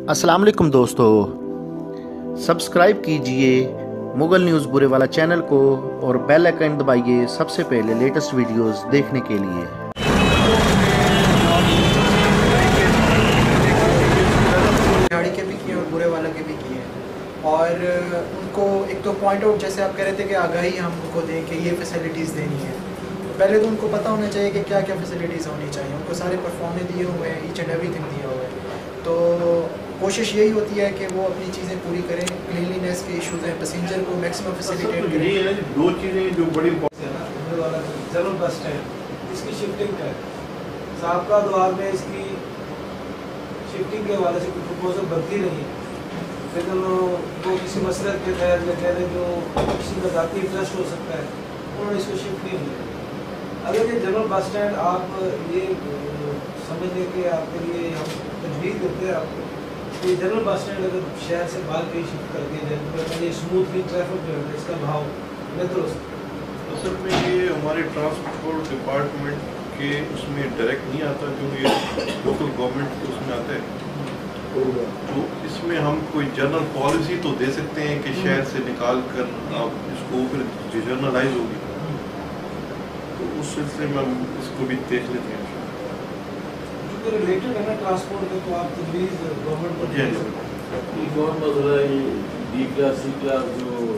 अस्सलाम वालेकुम दोस्तों, सब्सक्राइब कीजिए मुगल न्यूज़ बुरे वाला चैनल को और बेल आइकन दबाइए सबसे पहले लेटेस्ट वीडियोस देखने के लिए। गाड़ी के भी किए और बुरे वाला के भी किए और उनको एक तो पॉइंट आउट जैसे आप कह रहे थे कि आगाही हम उनको दें कि ये फैसिलिटीज़ देनी है, पहले तो उनको पता होना चाहिए कि क्या क्या फैसिलिटीज़ होनी चाहिए। उनको सारे परफॉर्मे दिए हुए हैं, ईच एंड एवरीथिंग दिया हुआ है, तो कोशिश यही होती है कि वो अपनी चीज़ें पूरी करें। क्लीनलीनेस के इश्यूज़ हैं, पैसेंजर को मैक्सिमम फैसिलिटेट करें। दो चीज़ें जो बड़ी जनरल बस स्टैंड इसकी शिफ्टिंग है, साबका दौर में इसकी शिफ्टिंग के हवाले से कोई प्रपोजल बनती नहीं है, लेकिन वो किसी मसरत के तहत या कह लें जो किसी का ذاتی इंटरेस्ट हो सकता है, उन्होंने इसको शिफ्ट नहीं किया। अगर ये जनरल बस स्टैंड आप ये समझ लें कि आपके लिए हम तजवीज़ देते हैं आपको कि जनरल बस स्टैंड अगर शहर से बाहर कहीं शिफ्ट कर दिया जाए तो पहले स्मूथली ट्रैफिक जो है इसका भाव बेहतर हो सकता है। असल में ये हमारे ट्रांसपोर्ट डिपार्टमेंट के उसमें डायरेक्ट नहीं आता, क्योंकि ये लोकल गवर्नमेंट के उसमें आता है। तो इसमें हम कोई जनरल पॉलिसी तो दे सकते हैं कि शहर से निकाल कर आप इसको फिर जनरलाइज होगी, तो उस सिलसिले में हम इसको भी देख लेते हैं। रिलेटेड है ना ट्रांसपोर्ट का, तो आप तजवीज़ गवर्नमेंट को दे सकते हैं। एक और मसला है डी क्लास सी क्लास जो